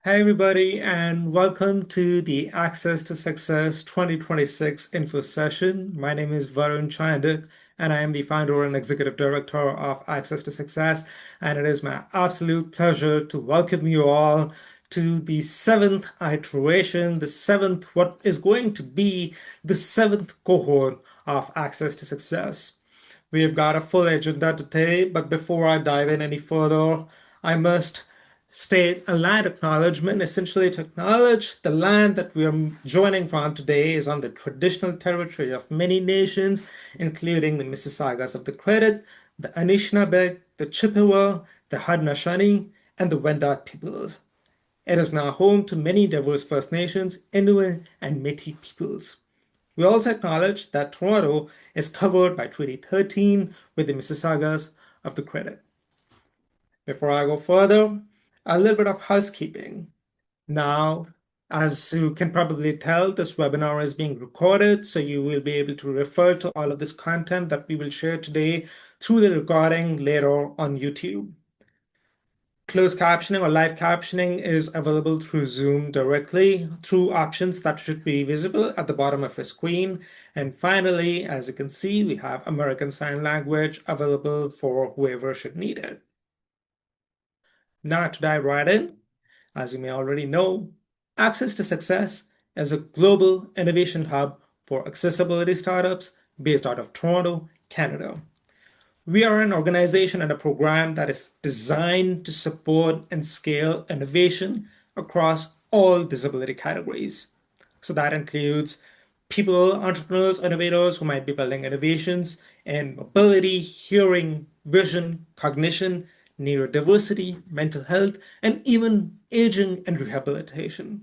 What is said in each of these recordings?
Hey everybody, and welcome to the Access to Success 2026 info session. My name is Varun Chandak, and I am the founder and executive director of Access to Success. And it is my absolute pleasure to welcome you all to the seventh iteration, what is going to be the seventh cohort of Access to Success. We've got a full agenda today, but before I dive in any further, I must state a land acknowledgement. Essentially, to acknowledge the land that we are joining from today is on the traditional territory of many nations, including the Mississaugas of the Credit, the Anishinaabe, the Chippewa, the Haudenosaunee, and the Wendat peoples. It is now home to many diverse First Nations, Inuit, and Métis peoples. We also acknowledge that Toronto is covered by Treaty 13 with the Mississaugas of the Credit. Before I go further, a little bit of housekeeping. Now, as you can probably tell, this webinar is being recorded, so you will be able to refer to all of this content that we will share today through the recording later on YouTube. Closed captioning or live captioning is available through Zoom directly through options that should be visible at the bottom of your screen. And finally, as you can see, we have American Sign Language available for whoever should need it. Now to dive right in, as you may already know, Access to Success is a global innovation hub for accessibility startups based out of Toronto, Canada. We are an organization and a program that is designed to support and scale innovation across all disability categories. So that includes people, entrepreneurs, innovators who might be building innovations in mobility, hearing, vision, cognition, neurodiversity, mental health, and even aging and rehabilitation.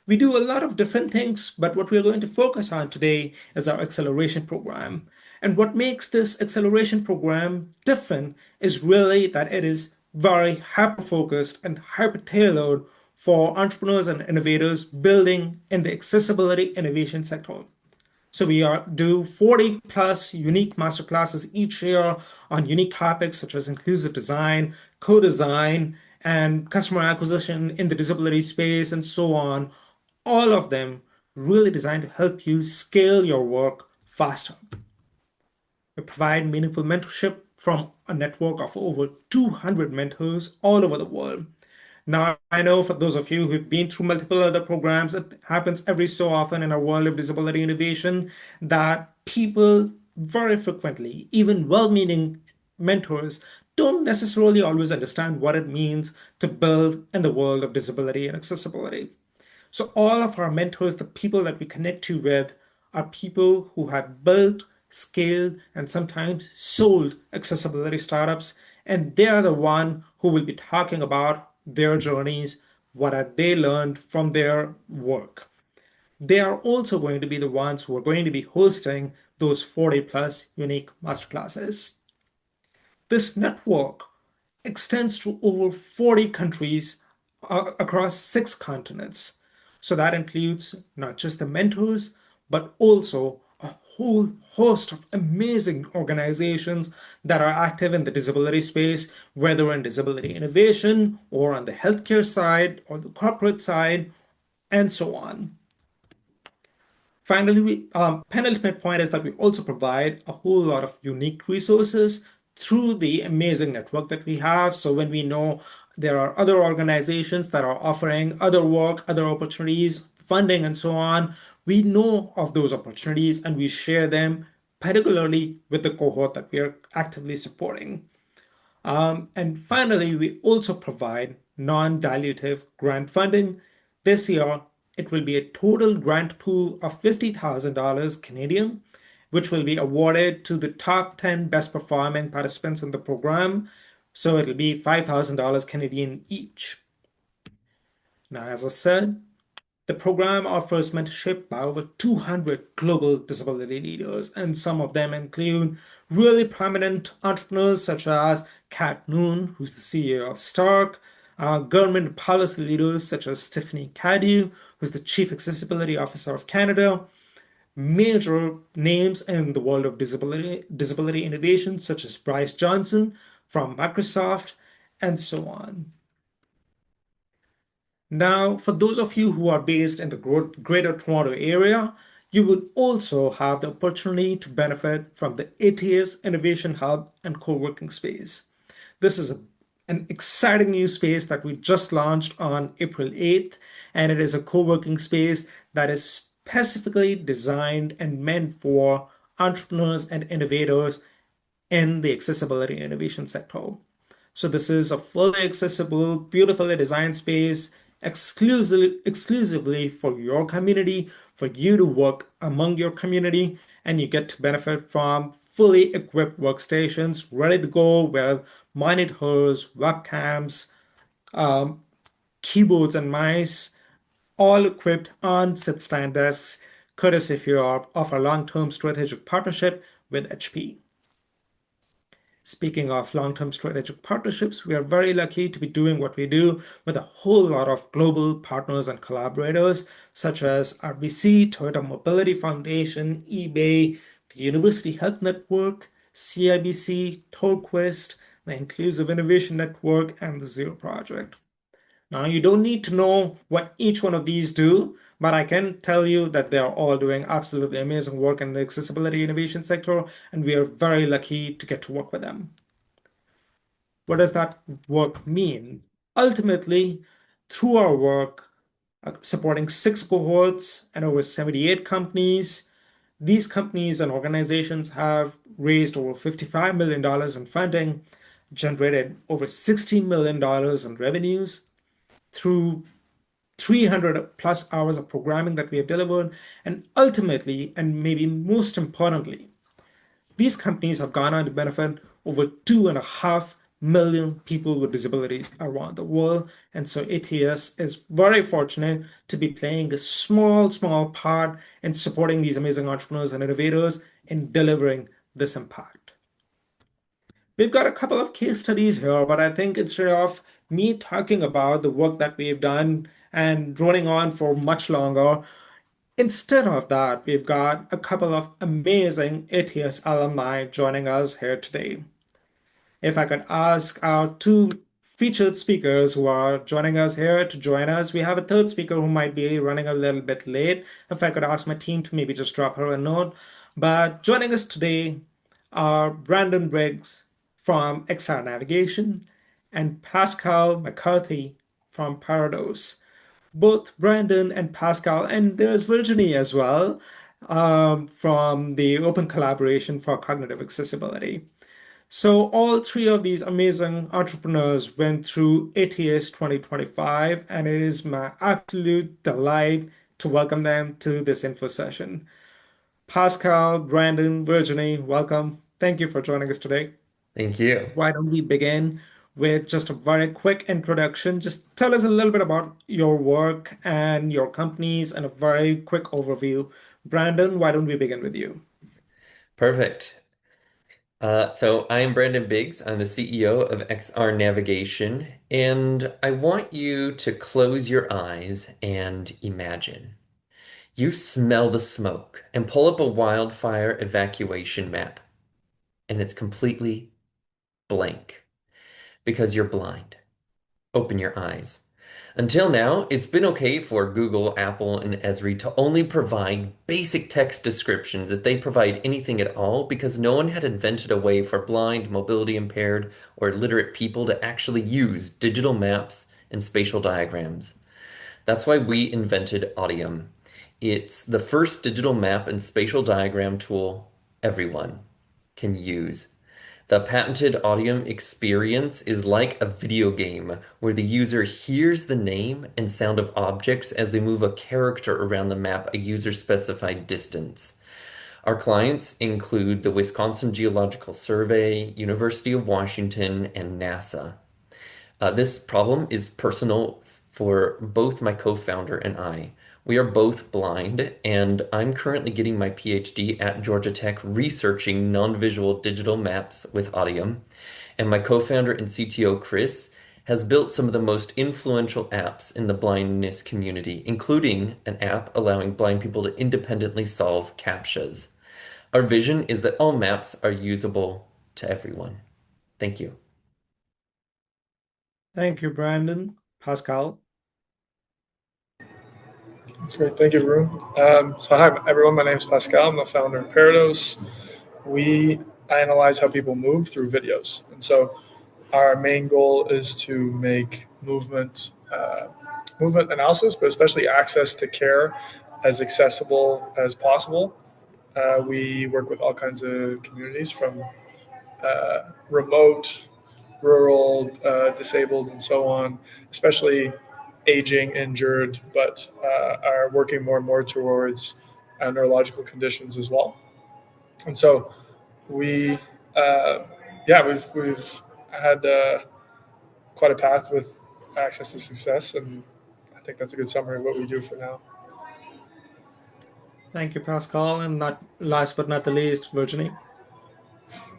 We do a lot of different things, but what we're going to focus on today is our acceleration program. And what makes this acceleration program different is really that it is very hyper-focused and hyper-tailored for entrepreneurs and innovators building in the accessibility innovation sector. So we do 40 plus unique masterclasses each year on unique topics such as inclusive design, co-design, and customer acquisition in the disability space, and so on. All of them really designed to help you scale your work faster. We provide meaningful mentorship from a network of over 200 mentors all over the world. Now, I know for those of you who've been through multiple other programs, it happens every so often in our world of disability innovation that people very frequently, even well-meaning mentors, don't necessarily always understand what it means to build in the world of disability and accessibility. So all of our mentors, the people that we connect you with, are people who have built, scaled, and sometimes sold accessibility startups. And they're the one who will be talking about their journeys, what have they learned from their work. They are also going to be the ones who are going to be hosting those 40 plus unique masterclasses. This network extends to over 40 countries across 6 continents. So that includes not just the mentors, but also a whole host of amazing organizations that are active in the disability space, whether in disability innovation or on the healthcare side or the corporate side, and so on. Finally, penultimate point is that we also provide a whole lot of unique resources through the amazing network that we have. So when we know there are other organizations that are offering other work, other opportunities, funding, and so on, we know of those opportunities and we share them, particularly with the cohort that we are actively supporting. And finally, we also provide non-dilutive grant funding. This year, it will be a total grant pool of $50,000 Canadian, which will be awarded to the top 10 best performing participants in the program. So it'll be $5,000 Canadian each. Now, as I said, the program offers mentorship by over 200 global disability leaders, and some of them include really prominent entrepreneurs such as Kat Noon, who's the CEO of Stark, government policy leaders such as Stephanie Cadieux, who's the Chief Accessibility Officer of Canada, major names in the world of disability innovation such as Bryce Johnson from Microsoft, and so on. Now, for those of you who are based in the Greater Toronto area, you would also have the opportunity to benefit from the ATS Innovation Hub and co-working space. This is an exciting new space that we just launched on April 8th, and it is a co-working space that is specifically designed and meant for entrepreneurs and innovators in the accessibility innovation sector. So this is a fully accessible, beautifully designed space exclusively for your community, for you to work among your community, and you get to benefit from fully equipped workstations ready to go with monitors, webcams, keyboards and mice, all equipped on sit-stand desks, courtesy of our long-term strategic partnership with HP. Speaking of long-term strategic partnerships, we are very lucky to be doing what we do with a whole lot of global partners and collaborators, such as RBC, Toyota Mobility Foundation, eBay, the University Health Network, CIBC, Torquist, the Inclusive Innovation Network, and the Zero Project. Now, you don't need to know what each one of these do, but I can tell you that they are all doing absolutely amazing work in the accessibility innovation sector, and we are very lucky to get to work with them. What does that work mean? Ultimately, through our work supporting 6 cohorts and over 78 companies, these companies and organizations have raised over $55 million in funding, generated over $16 million in revenues through 300 plus hours of programming that we have delivered. And ultimately, and maybe most importantly, these companies have gone on to benefit over 2.5 million people with disabilities around the world. And so ATS is very fortunate to be playing a small part in supporting these amazing entrepreneurs and innovators in delivering this impact. We've got a couple of case studies here, but I think instead of me talking about the work that we've done and droning on for much longer, instead of that, we've got a couple of amazing ATS alumni joining us here today. If I could ask our 2 featured speakers who are joining us here to join us, we have a third speaker who might be running a little bit late. If I could ask my team to maybe just drop her a note. But joining us today are Brandon Briggs from XR Navigation and Pascal McCarthy from Parados. Both Brandon and Pascal, and there's Virginie as well, from the Open Collaboration for Cognitive Accessibility. So all 3 of these amazing entrepreneurs went through ATS 2025, and it is my absolute delight to welcome them to this info session. Pascal, Brandon, Virginie, welcome. Thank you for joining us today. Thank you. Why don't we begin with just a very quick introduction? Just tell us a little bit about your work and your companies and a very quick overview. Brandon, why don't we begin with you? Perfect. So I am Brandon Biggs. I'm the CEO of XR Navigation, and I want you to close your eyes and imagine. You smell the smoke and pull up a wildfire evacuation map, and it's completely blank because you're blind. Open your eyes. Until now, it's been okay for Google, Apple, and Esri to only provide basic text descriptions if they provide anything at all, because no one had invented a way for blind, mobility impaired, or illiterate people to actually use digital maps and spatial diagrams. That's why we invented Audium. It's the first digital map and spatial diagram tool everyone can use. The patented Audium experience is like a video game where the user hears the name and sound of objects as they move a character around the map a user-specified distance. Our clients include the Wisconsin Geological Survey, University of Washington, and NASA. This problem is personal for both my co-founder and I. We are both blind, and I'm currently getting my PhD at Georgia Tech researching non-visual digital maps with Audium. And my co-founder and CTO, Chris, has built some of the most influential apps in the blindness community, including an app allowing blind people to independently solve CAPTCHAs. Our vision is that all maps are usable to everyone. Thank you. Thank you, Brandon. Pascal. That's great. Thank you, Varun. Hi, everyone. My name is Pascal. I'm the founder of Parados. We analyze how people move through videos. And so our main goal is to make movement analysis, but especially access to care as accessible as possible. We work with all kinds of communities from remote, rural, disabled, and so on, especially aging, injured, but are working more and more towards neurological conditions as well. And so we, uh, yeah, we've had quite a path with access to success, and I think that's a good summary of what we do for now. Thank you, Pascal. And not last but not the least, Virginie.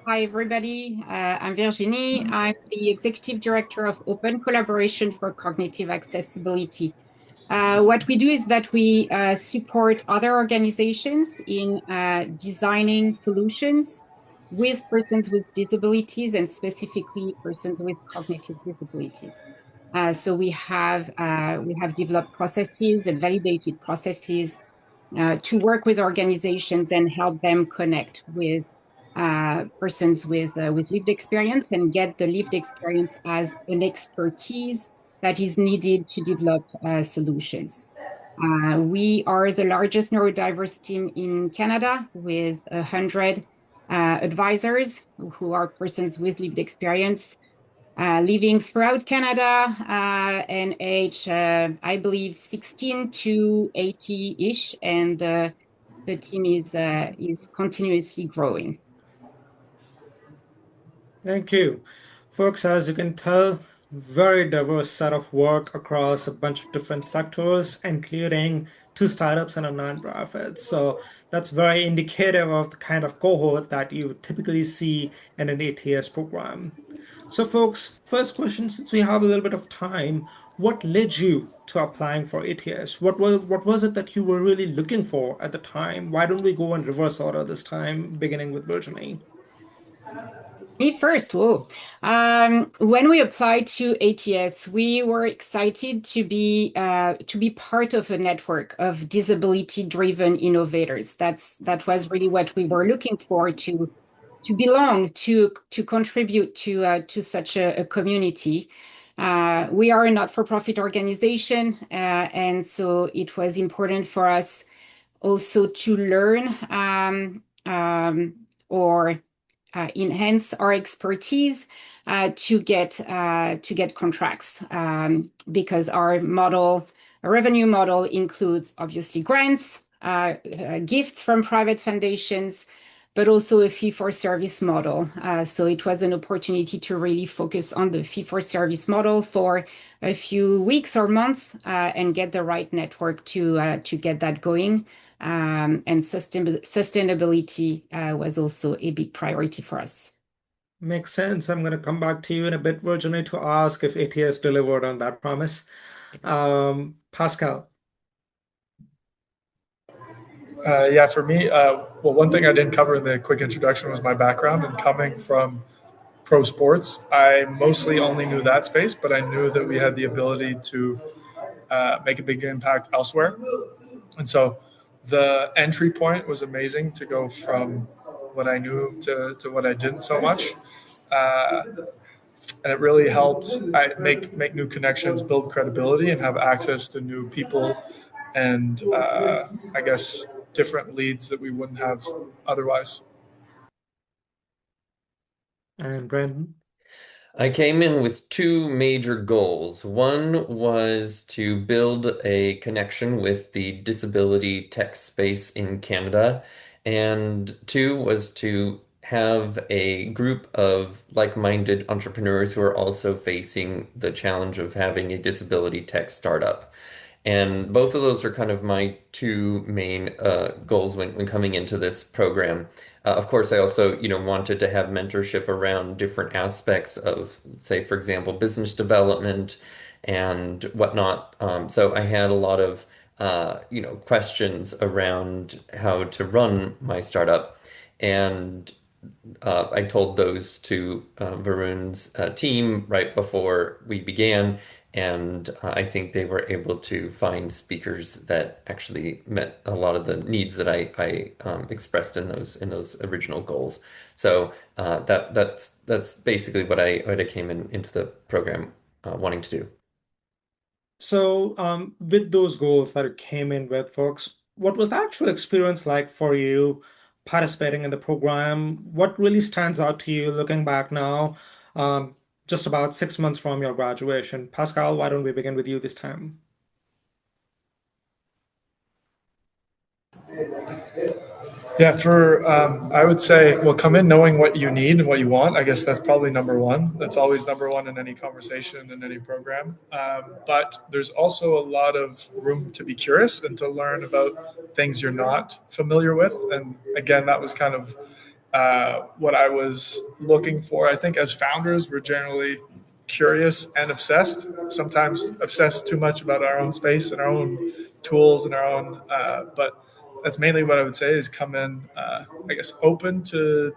Hi, everybody. I'm Virginie. I'm the Executive Director of Open Collaboration for Cognitive Accessibility. What we do is that we support other organizations in designing solutions with persons with disabilities and specifically persons with cognitive disabilities. So we have developed processes and validated processes to work with organizations and help them connect with persons with lived experience and get the lived experience as an expertise that is needed to develop solutions. We are the largest neurodiverse team in Canada with 100 advisors who are persons with lived experience living throughout Canada and age, I believe, 16 to 80-ish, and the team is continuously growing. Thank you. Folks, as you can tell, very diverse set of work across a bunch of different sectors, including two startups and a nonprofit. So that's very indicative of the kind of cohort that you typically see in an ATS program. So, folks, first question, since we have a little bit of time, what led you to applying for ATS? What was it that you were really looking for at the time? Why don't we go in reverse order this time, beginning with Virginie? Me first. Whoa. When we applied to ATS, we were excited to be part of a network of disability-driven innovators. That was really what we were looking for to belong to contribute to such a community. We are a not-for-profit organization, and so it was important for us also to learn or enhance our expertise to get contracts because our revenue model includes obviously grants, gifts from private foundations, but also a fee-for-service model. So it was an opportunity to really focus on the fee-for-service model for a few weeks or months and get the right network to get that going. And sustainability was also a big priority for us. Makes sense. I'm going to come back to you in a bit, Virginie, to ask if ATS delivered on that promise. Pascal. Yeah, for me, well, one thing I didn't cover in the quick introduction was my background and coming from pro sports. I mostly only knew that space, but I knew that we had the ability to make a big impact elsewhere. And so the entry point was amazing to go from what I knew to what I didn't so much. Uh, and it really helped I make new connections, build credibility, and have access to new people and I guess different leads that we wouldn't have otherwise. And Brandon. I came in with two major goals. One was to build a connection with the disability tech space in Canada, and two was to have a group of like-minded entrepreneurs who are also facing the challenge of having a disability tech startup. And both of those are kind of my two main goals when coming into this program. Of course, I also, wanted to have mentorship around different aspects of, say, for example, business development and whatnot. So I had a lot of, questions around how to run my startup. And I told those to Varun's team right before we began, And I think they were able to find speakers that actually met a lot of the needs that I expressed in those original goals. So that's basically what I came into the program wanting to do. So, with those goals that you came in with, folks, what was the actual experience like for you participating in the program? What really stands out to you looking back now, um, just about 6 months from your graduation? Pascal, why don't we begin with you this time? Yeah, for I would say, well, come in knowing what you need and what you want. I guess that's probably number one. That's always number one in any conversation in any program. But there's also a lot of room to be curious and to learn about things you're not familiar with. And again, that was kind of what I was looking for. I think as founders, we're generally curious and obsessed. Sometimes obsessed too much about our own space and our own tools and our own. But that's mainly what I would say is come in, I guess, open to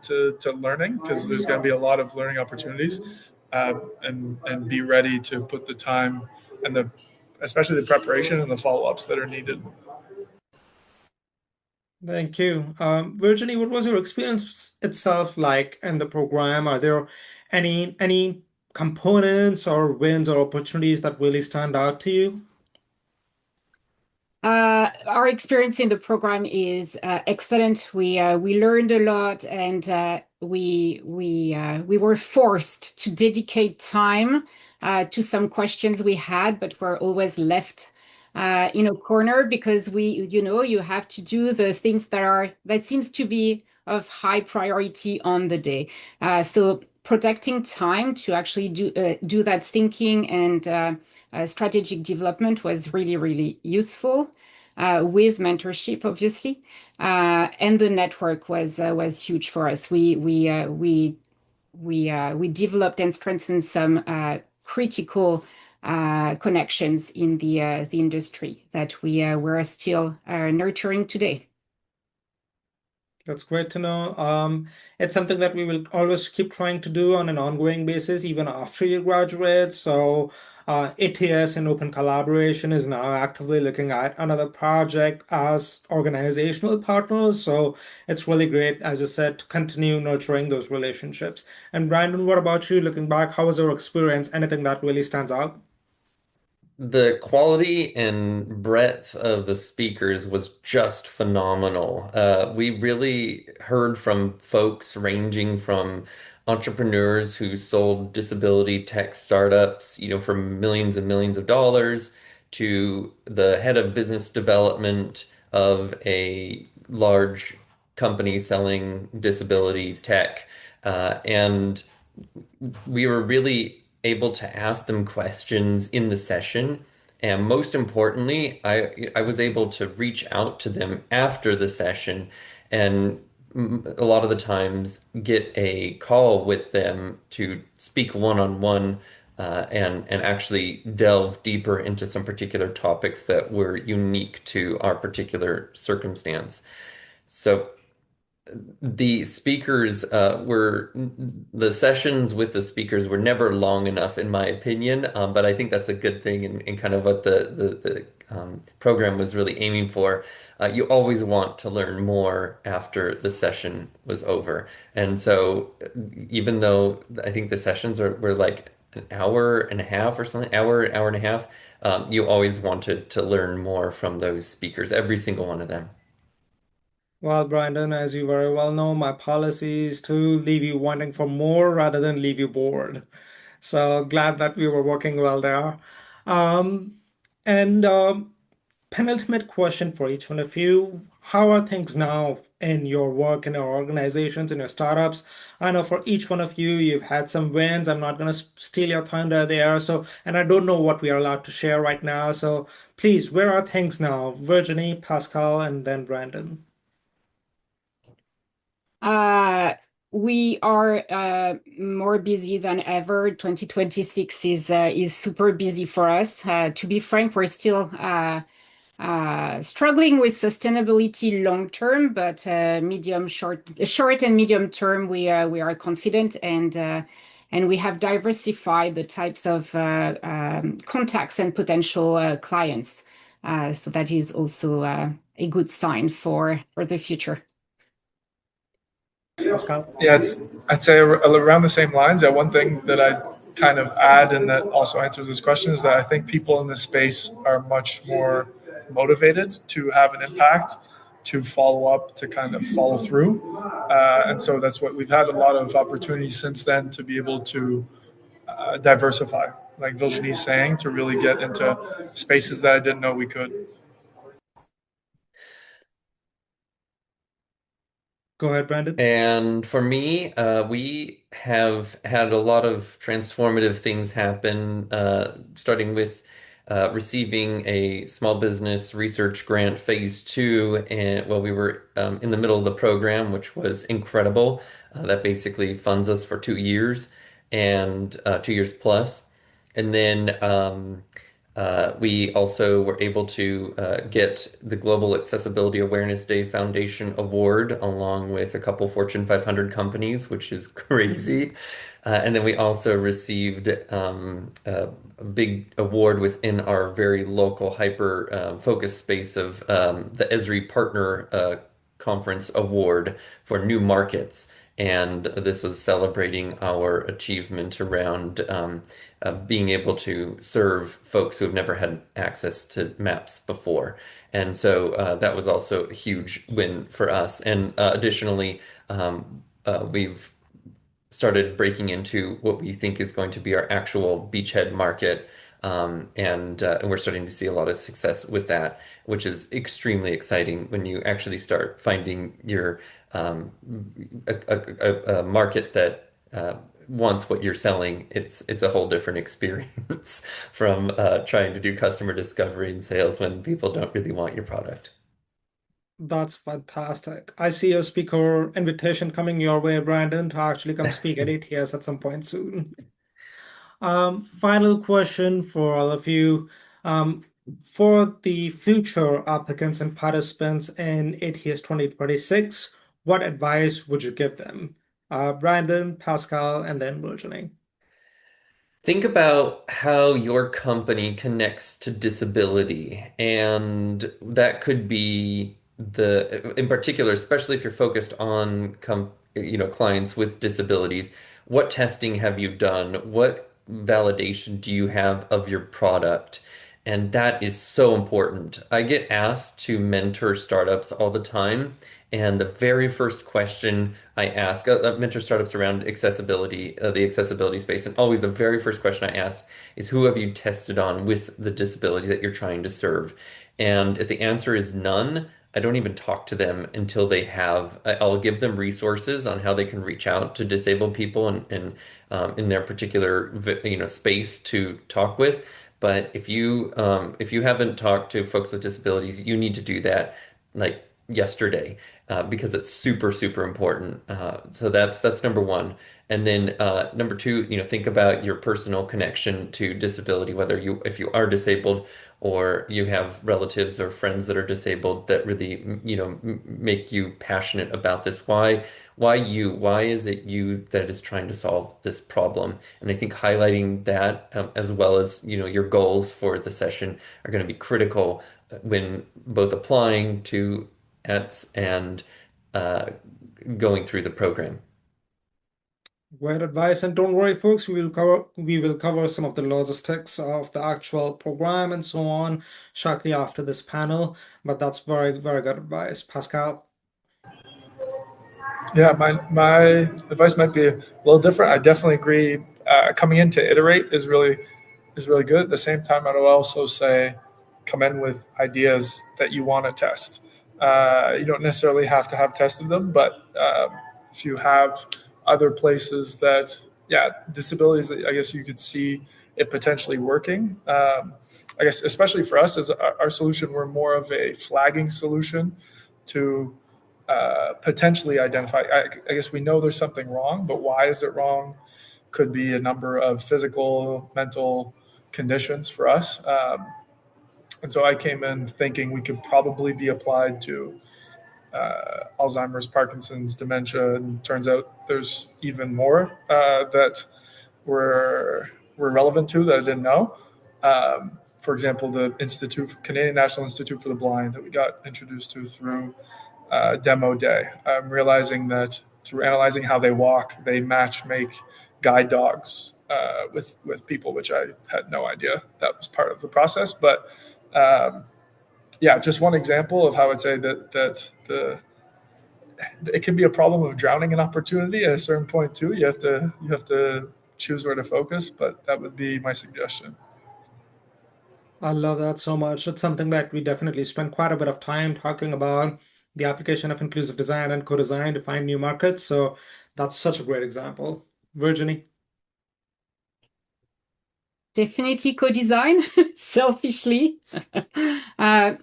learning because there's going to be a lot of learning opportunities, and be ready to put the time and the especially the preparation and the follow ups that are needed. Thank you. Virginie, what was your experience itself like in the program? Are there any components or wins or opportunities that really stand out to you? Our experience in the program is excellent. We learned a lot, and we were forced to dedicate time to some questions we had, but were always left in a corner because you have to do the things that seems to be of high priority on the day. So protecting time to actually do that thinking and strategic development was really, really useful with mentorship, obviously. And the network was huge for us. We developed and strengthened some critical connections in the industry that we're still nurturing today. That's great to know. It's something that we will always keep trying to do on an ongoing basis, even after you graduate. So, ATS and Open Collaboration is now actively looking at another project as organizational partners. So, it's really great, as you said, to continue nurturing those relationships. And Brandon, what about you? Looking back, how was your experience? Anything that really stands out? The quality and breadth of the speakers was just phenomenal. We really heard from folks ranging from entrepreneurs who sold disability tech startups, for millions and millions of dollars, to the head of business development of a large company selling disability tech. And we were really able to ask them questions in the session. And most importantly, I was able to reach out to them after the session and a lot of the times get a call with them to speak one-on-one and actually delve deeper into some particular topics that were unique to our particular circumstance. So the speakers were the sessions with the speakers were never long enough, in my opinion. But I think that's a good thing and kind of what the program was really aiming for. You always want to learn more after the session was over. And so, even though I think the sessions were like an hour and a half or something, hour and a half, you always wanted to learn more from those speakers, every single one of them. Well, Brandon, as you very well know, my policy is to leave you wanting for more rather than leave you bored. So glad that we were working well there. Um, and Penultimate question for each one of you. How are things now in your work, in your organizations, in your startups? I know for each one of you, you've had some wins. I'm not going to steal your thunder there. So, and I don't know what we are allowed to share right now. So please, where are things now? Virginie, Pascal, and then Brandon. Uh, we are more busy than ever. 2026 is super busy for us. To be frank, we're still struggling with sustainability long term, but short and medium term, we are confident And we have diversified the types of contacts and potential clients. So that is also a good sign for the future. Pascal? Yeah, I'd say around the same lines. Yeah, one thing that I kind of add and that also answers this question is that I think people in this space are much more motivated to have an impact, to follow up, to kind of follow through. And so that's what we've had a lot of opportunities since then to be able to diversify, like Virginie's saying, to really get into spaces that I didn't know we could. Go ahead, Brandon. And for me, we have had a lot of transformative things happen, starting with receiving a small business research grant phase two, and while we were in the middle of the program, which was incredible. That basically funds us for 2 years and 2 years plus. And then we also were able to get the Global Accessibility Awareness Day Foundation Award along with a couple Fortune 500 companies, which is crazy. And then we also received a big award within our very local hyper focus space of the Esri Partner Conference Award for new markets. And this was celebrating our achievement around being able to serve folks who have never had access to maps before. And so that was also a huge win for us. And additionally, we've started breaking into what we think is going to be our actual beachhead market. And we're starting to see a lot of success with that, which is extremely exciting when you actually start finding your a market that wants what you're selling. It's a whole different experience from trying to do customer discovery and sales when people don't really want your product. That's fantastic. I see a speaker invitation coming your way, Brandon, to actually come speak at ATS at some point soon. Final question for all of you. For the future applicants and participants in ATS 2026, what advice would you give them? Brandon, Pascal, and then Virginie. Think about how your company connects to disability, and that could be in particular, especially if you're focused on clients with disabilities. What testing have you done? What validation do you have of your product? And that is so important. I get asked to mentor startups all the time. And the very first question I ask, mentor startups around accessibility, the accessibility space, and always the very first question I ask is, who have you tested on with the disability that you're trying to serve? And if the answer is none, I don't even talk to them until they have. I'll give them resources on how they can reach out to disabled people and in their particular space to talk with. But if you haven't talked to folks with disabilities, you need to do that like yesterday because it's super, super important. So that's number one. And then number two, think about your personal connection to disability, whether if you are disabled or you have relatives or friends that are disabled that really, make you passionate about this. Why you? Why is it you that is trying to solve this problem? And I think highlighting that as well as, your goals for the session are going to be critical when both applying to ETS and uh, going through the program. Great advice, and don't worry, folks. We will cover some of the logistics of the actual program and so on shortly after this panel. But that's very, very good advice, Pascal. Yeah, my advice might be a little different. I definitely agree. Coming in to iterate is really good. At the same time, I would also say come in with ideas that you want to test. You don't necessarily have to have tested them, but if you have other places that, yeah, disabilities that I guess you could see it potentially working. I guess especially for us as our solution, we're more of a flagging solution to potentially identify. I guess we know there's something wrong, but why is it wrong? Could be a number of physical, mental conditions for us. And so I came in thinking we could probably be applied to Alzheimer's, Parkinson's, dementia, and turns out there's even more that were relevant to that I didn't know. For example, the Canadian National Institute for the Blind that we got introduced to through demo day. I'm realizing that through analyzing how they walk, they match make guide dogs with people, which I had no idea that was part of the process. But yeah, just one example of how I'd say that it can be a problem of drowning in opportunity at a certain point too. You have to choose where to focus, but that would be my suggestion. I love that so much. It's something that we definitely spend quite a bit of time talking about the application of inclusive design and co-design to find new markets. So that's such a great example. Virginie. Definitely co-design, selfishly. Uh,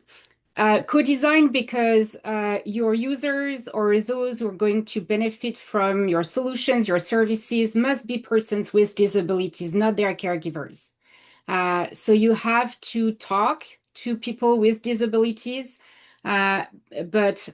co-design because your users or those who are going to benefit from your solutions, your services, must be persons with disabilities, not their caregivers. So you have to talk to people with disabilities, uh, but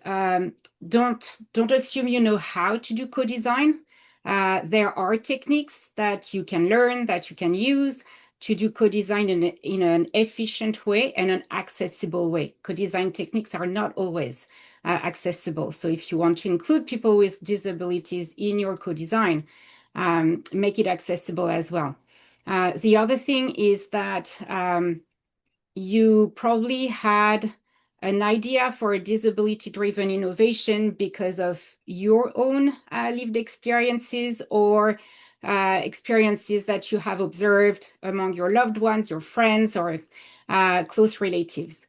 don't assume you know how to do co-design. There are techniques that you can learn, that you can use to do co-design in an efficient way and an accessible way. Co-design techniques are not always accessible. So if you want to include people with disabilities in your co-design, make it accessible as well. The other thing is that you probably had an idea for a disability-driven innovation because of your own lived experiences or experiences that you have observed among your loved ones, your friends, or close relatives.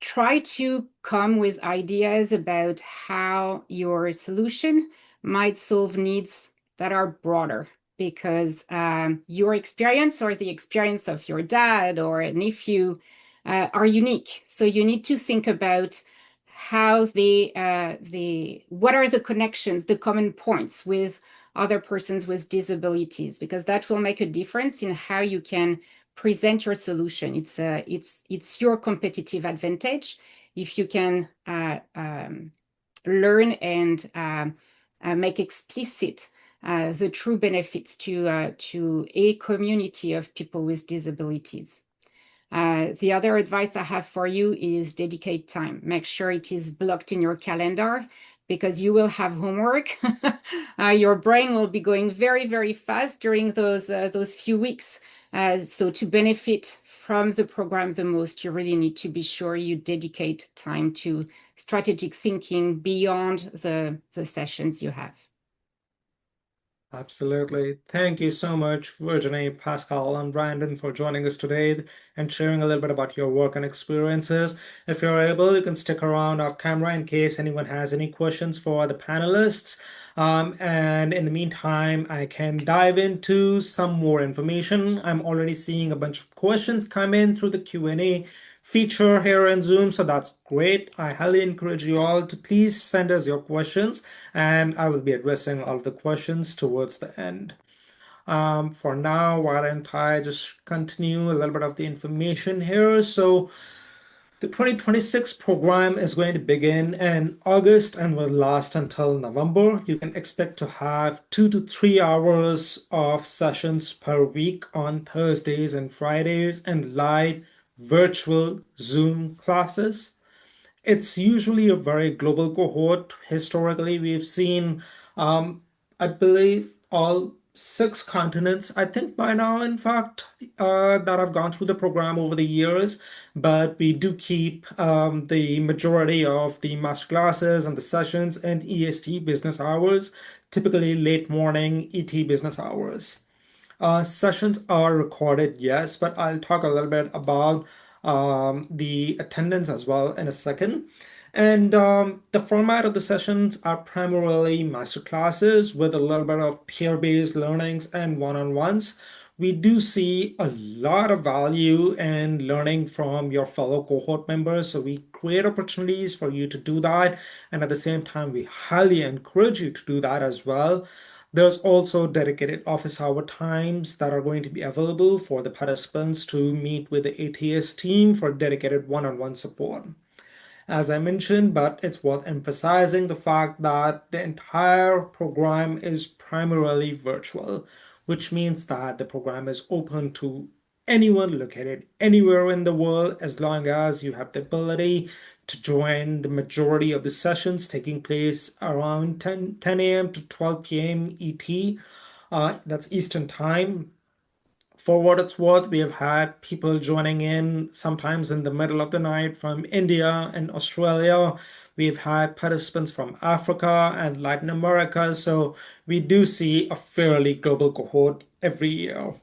Try to come with ideas about how your solution might solve needs that are broader because your experience or the experience of your dad or a nephew are unique. So you need to think about how what are the connections, the common points with other persons with disabilities, because that will make a difference in how you can present your solution. It's your competitive advantage if you can learn and make explicit the true benefits to a community of people with disabilities. The other advice I have for you is dedicate time. Make sure it is blocked in your calendar because you will have homework. Your brain will be going very, very fast during those few weeks. So to benefit from the program the most, you really need to be sure you dedicate time to strategic thinking beyond the sessions you have. Absolutely. Thank you so much, Virginie, Pascal, and Brandon, for joining us today and sharing a little bit about your work and experiences. If you're able, you can stick around off camera in case anyone has any questions for the panelists. And in the meantime, I can dive into some more information. I'm already seeing a bunch of questions come in through the Q&A feature here in Zoom, so that's great. I highly encourage you all to please send us your questions, and I will be addressing all of the questions towards the end. For now, why don't I just continue a little bit of the information here? So the 2026 program is going to begin in August and will last until November. You can expect to have 2 to 3 hours of sessions per week on Thursdays and Fridays and live virtual Zoom classes. It's usually a very global cohort. Historically, we've seen, I believe, all 6 continents, I think by now, in fact, that have gone through the program over the years. But we do keep the majority of the master classes and the sessions in EST business hours, typically late morning ET business hours. Sessions are recorded, yes, but I'll talk a little bit about the attendance as well in a second. And the format of the sessions are primarily master classes with a little bit of peer-based learnings and one-on-ones. We do see a lot of value in learning from your fellow cohort members, so we create opportunities for you to do that. And at the same time, we highly encourage you to do that as well. There's also dedicated office hour times that are going to be available for the participants to meet with the ATS team for dedicated one-on-one support. As I mentioned, but it's worth emphasizing the fact that the entire program is primarily virtual. which means that the program is open to anyone located anywhere in the world as long as you have the ability to join the majority of the sessions taking place around 10 a.m. to 12 p.m. ET. That's Eastern Time. For what it's worth, we have had people joining in sometimes in the middle of the night from India and Australia. We've had participants from Africa and Latin America. So we do see a fairly global cohort every year.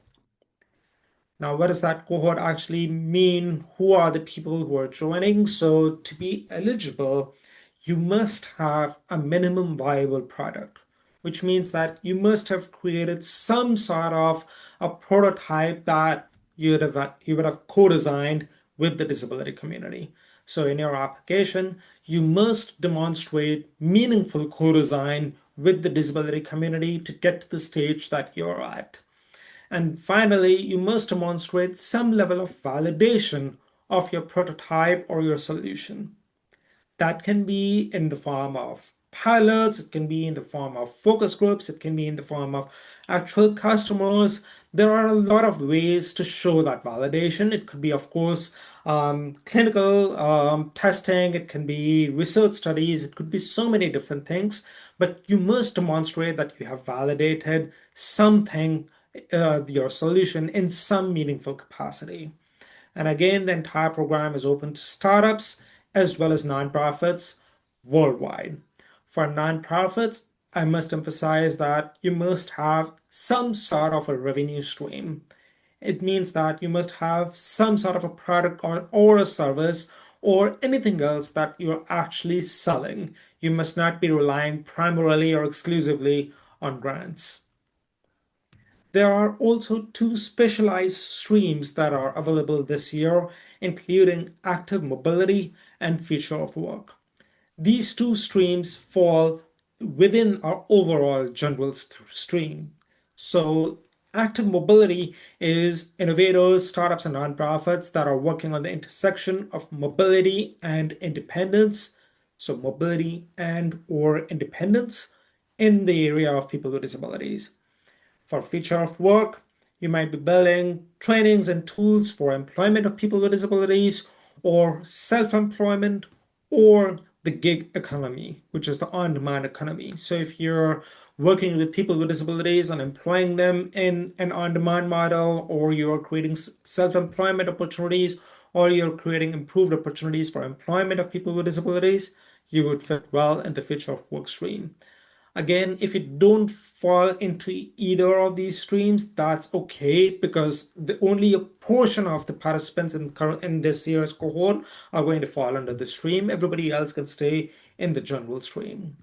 Now, what does that cohort actually mean? Who are the people who are joining? So, to be eligible, you must have a minimum viable product, which means that you must have created some sort of a prototype that you would have co-designed with the disability community. So, in your application, you must demonstrate meaningful co-design with the disability community to get to the stage that you're at. And finally, you must demonstrate some level of validation of your prototype or your solution. That can be in the form of pilots, it can be in the form of focus groups, it can be in the form of actual customers. There are a lot of ways to show that validation. It could be, of course, clinical testing, it can be research studies, it could be so many different things, but you must demonstrate that you have validated something, your solution in some meaningful capacity. And again, the entire program is open to startups as well as nonprofits worldwide. For nonprofits, I must emphasize that you must have some sort of a revenue stream. It means that you must have some sort of a product or a service or anything else that you're actually selling. You must not be relying primarily or exclusively on grants. There are also two specialized streams that are available this year, including active mobility and future of work. These two streams fall within our overall general stream. So, active mobility is innovators, startups, and nonprofits that are working on the intersection of mobility and independence. So, mobility and or independence in the area of people with disabilities. For future of work, you might be building trainings and tools for employment of people with disabilities or self-employment or the gig economy, which is the on-demand economy. So if you're working with people with disabilities and employing them in an on-demand model, or you're creating self-employment opportunities, or you're creating improved opportunities for employment of people with disabilities, you would fit well in the future of work stream. Again, if you don't fall into either of these streams, that's okay because only a portion of the participants in this year's cohort are going to fall under the stream. Everybody else can stay in the general stream.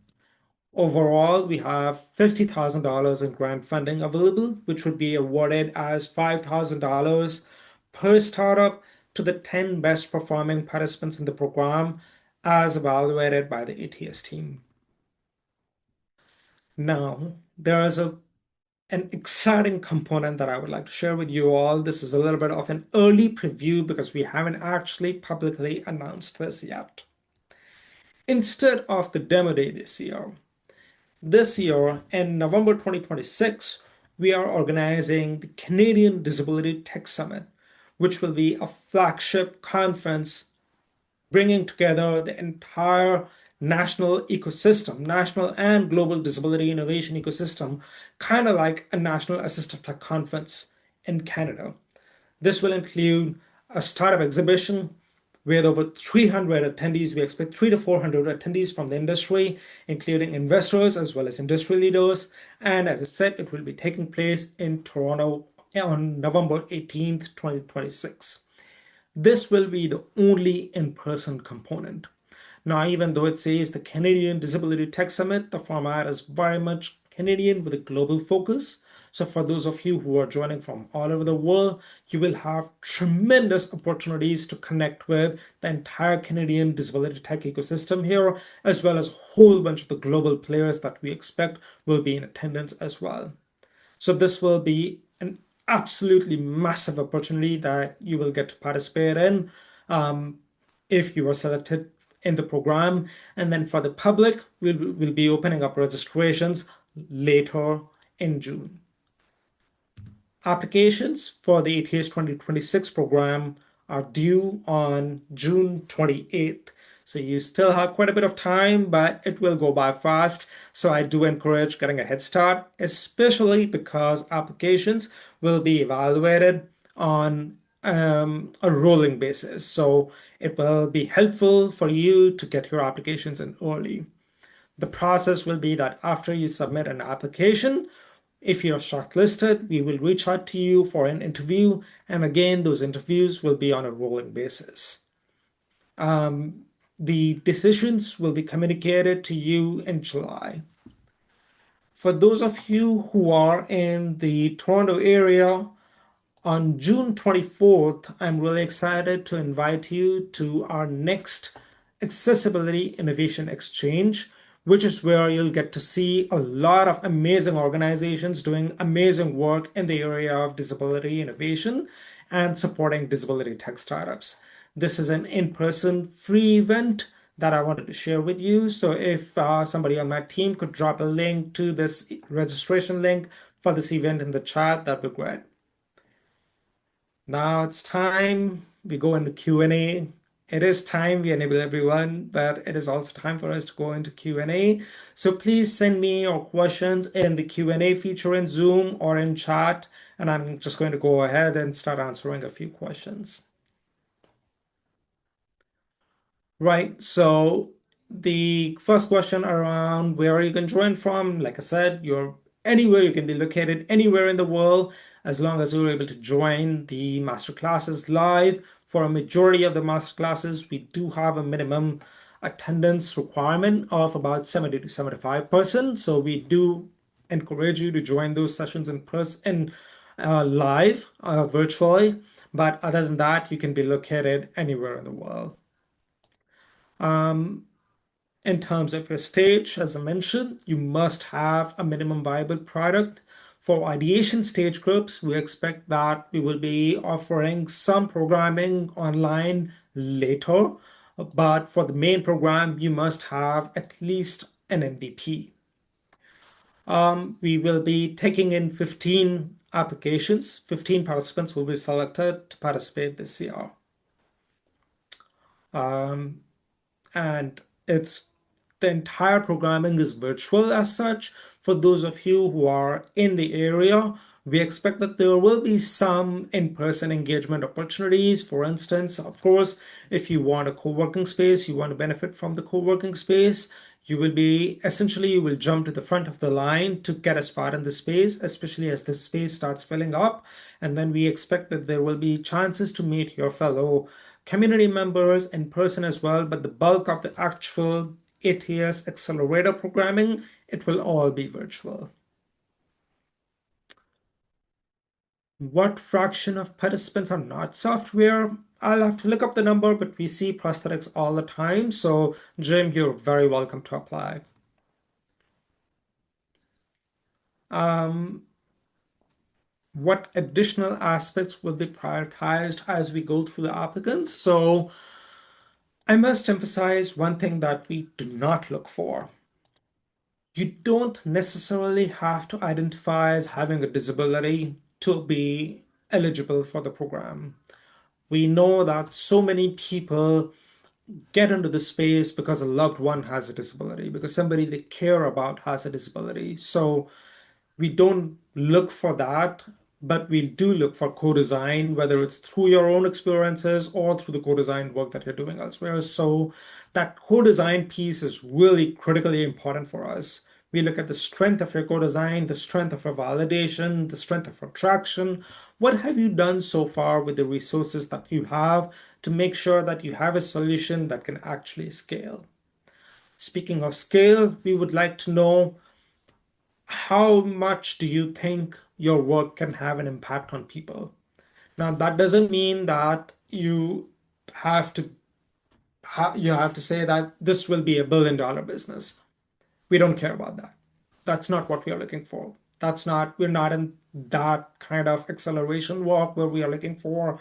Overall, we have $50,000 in grant funding available, which would be awarded as $5,000 per startup to the 10 best performing participants in the program as evaluated by the ATS team. Now, there is an exciting component that I would like to share with you all. This is a little bit of an early preview because we haven't actually publicly announced this yet. Instead of the demo day this year in November 2026, we are organizing the Canadian Disability Tech Summit, which will be a flagship conference bringing together the entire national ecosystem, national and global disability innovation ecosystem, kind of like a national assistive tech conference in Canada. This will include a startup exhibition with over 300 attendees. We expect 300 to 400 attendees from the industry, including investors as well as industry leaders. And as I said, it will be taking place in Toronto on November 18th, 2026. This will be the only in-person component. Now, even though it says the Canadian Disability Tech Summit, the format is very much Canadian with a global focus. So for those of you who are joining from all over the world, you will have tremendous opportunities to connect with the entire Canadian disability tech ecosystem here, as well as a whole bunch of the global players that we expect will be in attendance as well. So this will be an absolutely massive opportunity that you will get to participate in if you are selected in the program. And then for the public, we'll be opening up registrations later in June. Applications for the ATS 2026 program are due on June 28th. So you still have quite a bit of time, but it will go by fast. So I do encourage getting a head start, especially because applications will be evaluated on a rolling basis. So it will be helpful for you to get your applications in early. The process will be that after you submit an application, if you're shortlisted, we will reach out to you for an interview. And again, those interviews will be on a rolling basis. The decisions will be communicated to you in July. For those of you who are in the Toronto area, on June 24th, I'm really excited to invite you to our next Accessibility Innovation Exchange, which is where you'll get to see a lot of amazing organizations doing amazing work in the area of disability innovation and supporting disability tech startups. This is an in-person free event that I wanted to share with you. So if somebody on my team could drop a link to this registration link for this event in the chat, that'd be great. Now it's time we go into Q&A. It is time we enable everyone, but it is also time for us to go into Q&A. So please send me your questions in the Q&A feature in Zoom or in chat, and I'm just going to go ahead and start answering a few questions. Right, so the first question around where you can join from, like I said, you're anywhere you can be located, anywhere in the world, as long as you're able to join the master classes live. For a majority of the master classes, we do have a minimum attendance requirement of about 70 to 75%. So we do encourage you to join those sessions in person, live, virtually. But other than that, you can be located anywhere in the world. In terms of your stage, as I mentioned, you must have a minimum viable product. For ideation stage groups, we expect that we will be offering some programming online later, but for the main program, you must have at least an MVP. We will be taking in 15 applications. 15 participants will be selected to participate this year. And it's the entire programming is virtual as such. For those of you who are in the area, we expect that there will be some in-person engagement opportunities. For instance, of course, if you want a co-working space, you want to benefit from the co-working space, you will jump to the front of the line to get a spot in the space, especially as the space starts filling up. And then we expect that there will be chances to meet your fellow community members in person as well, but the bulk of the actual ATS accelerator programming, it will all be virtual. What fraction of participants are not software? I'll have to look up the number, but we see prosthetics all the time. So Jim, you're very welcome to apply. What additional aspects will be prioritized as we go through the applicants? So I must emphasize one thing that we do not look for. You don't necessarily have to identify as having a disability to be eligible for the program. We know that so many people get into the space because a loved one has a disability, because somebody they care about has a disability. So we don't look for that, but we do look for co-design, whether it's through your own experiences or through the co-design work that you're doing elsewhere. So that co-design piece is really critically important for us. We look at the strength of your co-design, the strength of your validation, the strength of your traction. What have you done so far with the resources that you have to make sure that you have a solution that can actually scale? Speaking of scale, we would like to know, how much do you think your work can have an impact on people? Now, that doesn't mean that have to you have to say that this will be $1 billion business. We don't care about that. That's not what we are looking for. We're not in that kind of acceleration walk where we are looking for,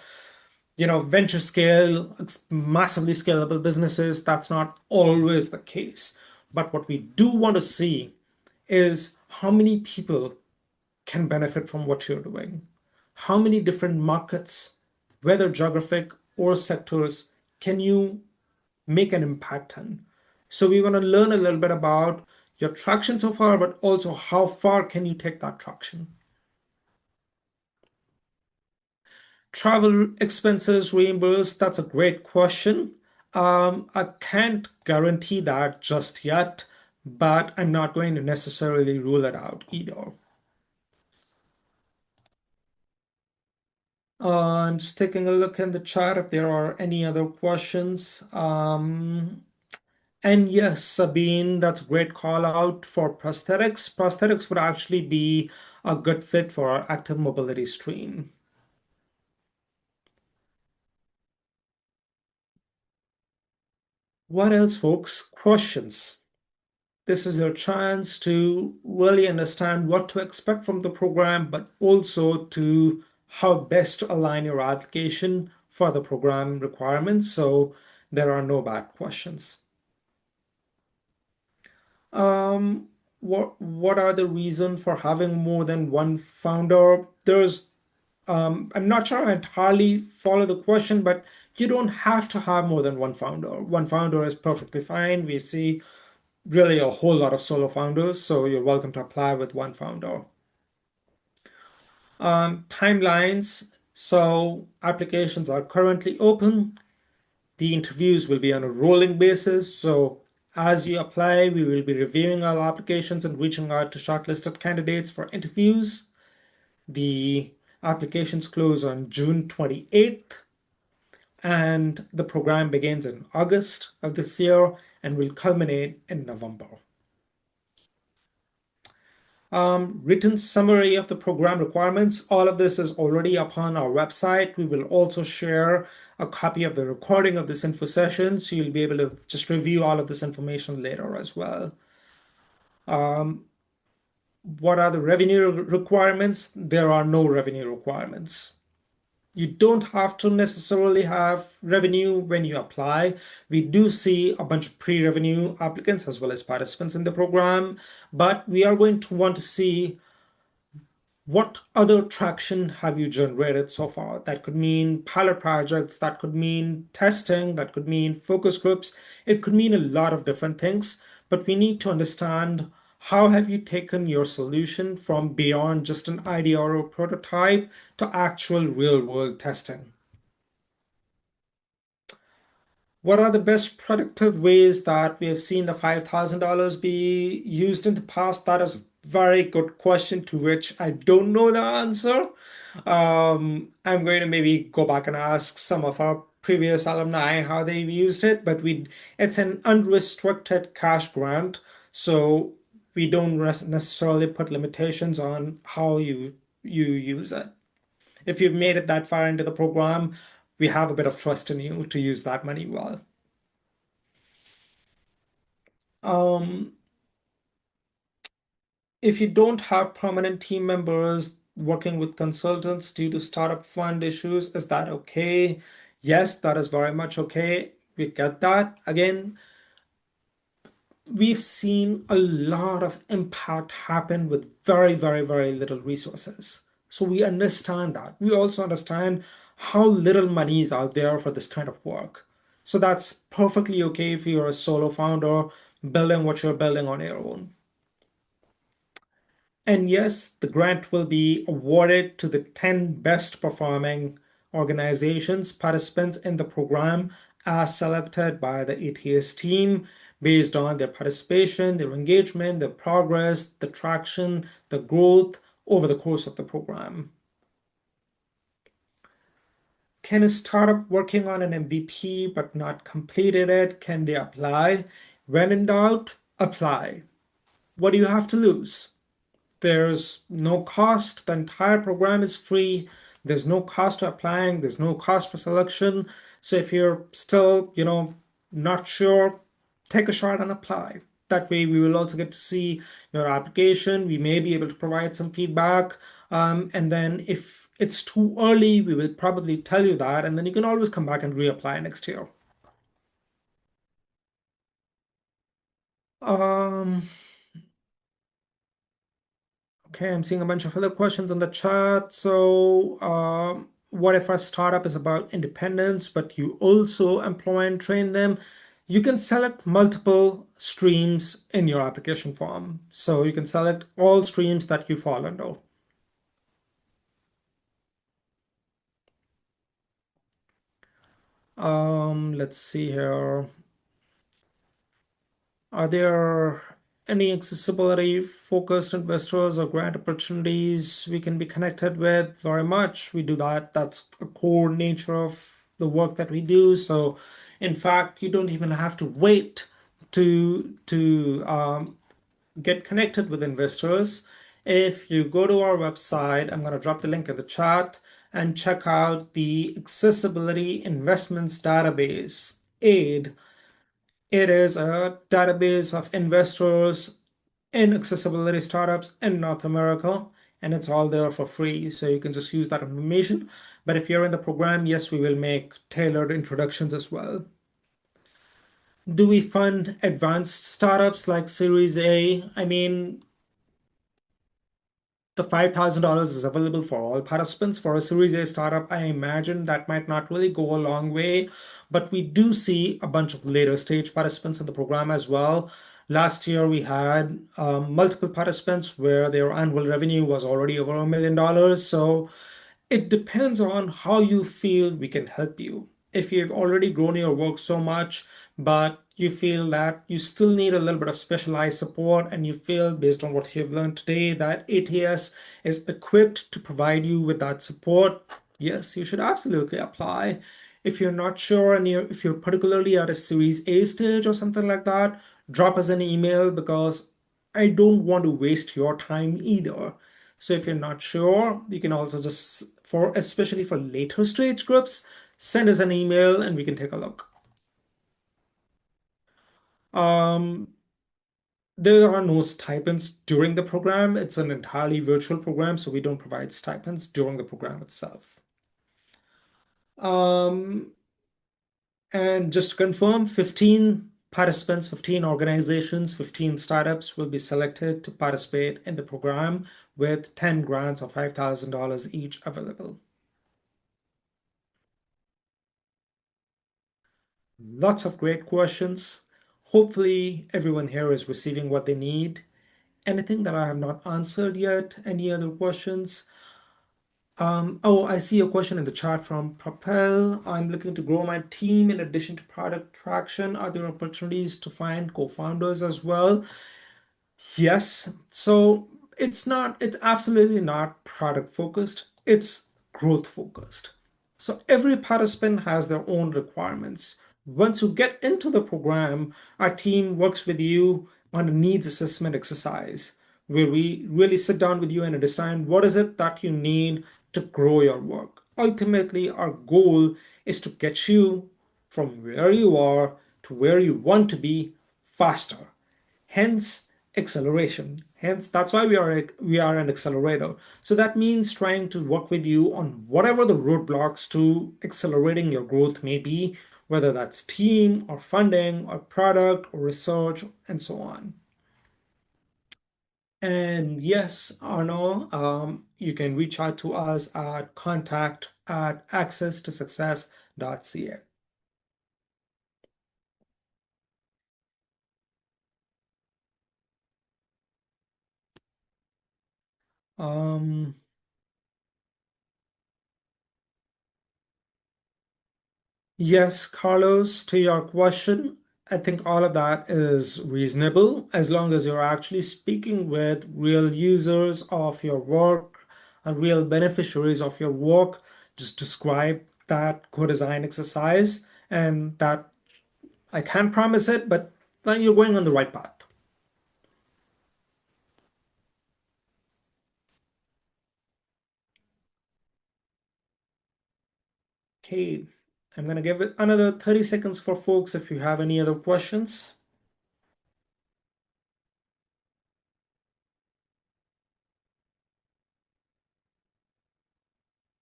venture scale, massively scalable businesses. That's not always the case. But what we do want to see is how many people can benefit from what you're doing. how many different markets, whether geographic or sectors, can you make an impact in? So we want to learn a little bit about your traction so far, but also how far can you take that traction? Travel expenses reimbursed, that's a great question. I can't guarantee that just yet, but I'm not going to necessarily rule it out either. I'm just taking a look in the chat if there are any other questions. And yes, Sabine, that's a great call out for prosthetics. Prosthetics would actually be a good fit for our active mobility stream. What else, folks? Questions? This is your chance to really understand what to expect from the program, but also to how best to align your application for the program requirements. So there are no bad questions. What are the reasons for having more than one founder? I'm not sure I entirely follow the question, but you don't have to have more than one founder. One founder is perfectly fine. We see really a whole lot of solo founders, so you're welcome to apply with one founder. Timelines. So applications are currently open. The interviews will be on a rolling basis. So as you apply, we will be reviewing our applications and reaching out to shortlisted candidates for interviews. The applications close on June 28th, and the program begins in August of this year and will culminate in November. Written summary of the program requirements. All of this is already upon our website. We will also share a copy of the recording of this info session, so you'll be able to just review all of this information later as well. What are the revenue requirements? There are no revenue requirements. You don't have to necessarily have revenue when you apply. We do see a bunch of pre-revenue applicants as well as participants in the program, but we are going to want to see what other traction have you generated so far? That could mean pilot projects, that could mean testing, that could mean focus groups. It could mean a lot of different things, but we need to understand how have you taken your solution from beyond just an idea or a prototype to actual real world testing. What are the best productive ways that we have seen the $5,000 be used in the past? That is a very good question to which I don't know the answer. I'm going to maybe go back and ask some of our previous alumni how they've used it, but it's an unrestricted cash grant, so we don't necessarily put limitations on how you use it. If you've made it that far into the program, we have a bit of trust in you to use that money well. Um, if you don't have permanent team members working with consultants due to startup fund issues, is that okay? Yes, that is very much okay. We get that. Again, we've seen a lot of impact happen with very, very, very little resources. So we understand that. We also understand how little money is out there for this kind of work. So that's perfectly okay if you're a solo founder building what you're building on your own. And yes, the grant will be awarded to the 10 best performing organizations, participants in the program, as selected by the ATS team based on their participation, their engagement, their progress, the traction, the growth over the course of the program. Can a startup working on an MVP but not completed it, can they apply? When in doubt, apply. What do you have to lose? There's no cost. The entire program is free. There's no cost to applying. There's no cost for selection. So if you're still, not sure, take a shot and apply. That way, we will also get to see your application. We may be able to provide some feedback. And then if it's too early, we will probably tell you that. And then you can always come back and reapply next year. Okay. Okay, I'm seeing a bunch of other questions in the chat. So, what if a startup is about independence, but you also employ and train them? You can select multiple streams in your application form. So you can select all streams that you fall under. Let's see here. Are there any accessibility focused investors or grant opportunities we can be connected with? Very much. We do that. That's a core nature of the work that we do. So, in fact, you don't even have to wait to get connected with investors. If you go to our website, I'm going to drop the link in the chat and check out the Accessibility Investments Database, AID. It is a database of investors in accessibility startups in North America, and it's all there for free. So you can just use that information. But if you're in the program, yes, we will make tailored introductions as well. Do we fund advanced startups like Series A? I mean, the $5,000 is available for all participants. For a Series A startup, I imagine that might not really go a long way, but we do see a bunch of later stage participants in the program as well. Last year, we had multiple participants where their annual revenue was already over $1 million. So it depends on how you feel we can help you. If you've already grown your work so much, but you feel that you still need a little bit of specialized support, and you feel, based on what you've learned today, that ATS is equipped to provide you with that support, yes, you should absolutely apply. If you're not sure and if you're particularly at a Series A stage or something like that, drop us an email because I don't want to waste your time either. So if you're not sure, you can also just, especially for later stage groups, send us an email and we can take a look. Um, there are no stipends during the program. It's an entirely virtual program, so we don't provide stipends during the program itself. Um, and just to confirm, 15 participants, 15 organizations, 15 startups will be selected to participate in the program with 10 grants of $5,000 each available. Lots of great questions. Hopefully, everyone here is receiving what they need. Anything that I have not answered yet? Any other questions? Oh, I see a question in the chat from Propel. I'm looking to grow my team in addition to product traction. Are there opportunities to find co-founders as well? Yes. So it's absolutely not product focused, it's growth focused. So every participant has their own requirements. Once you get into the program, our team works with you on a needs assessment exercise where we really sit down with you and understand what is it that you need to grow your work. Ultimately, our goal is to get you from where you are to where you want to be faster. Hence acceleration. Hence, that's why we are an accelerator. So that means trying to work with you on whatever the roadblocks to accelerating your growth may be, whether that's team or funding or product or research and so on. And yes, Arno, you can reach out to us at contact@accesstosuccess.ca. Um, Yes, Carlos, to your question, I think all of that is reasonable as long as you're actually speaking with real users of your work and real beneficiaries of your work. Just describe that co-design exercise, and that I can't promise it, but then you're going on the right path. Okay, I'm gonna give it another 30 seconds for folks if you have any other questions.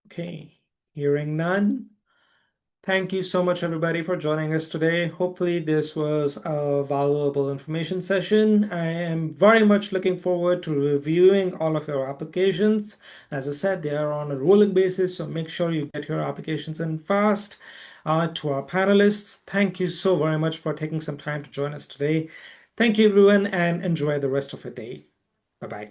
Okay, hearing none. Thank you so much, everybody, for joining us today. Hopefully, this was a valuable information session. I am very much looking forward to reviewing all of your applications. As I said, they are on a rolling basis, so make sure you get your applications in fast. To our panelists, thank you so very much for taking some time to join us today. Thank you, everyone, and enjoy the rest of your day. Bye bye.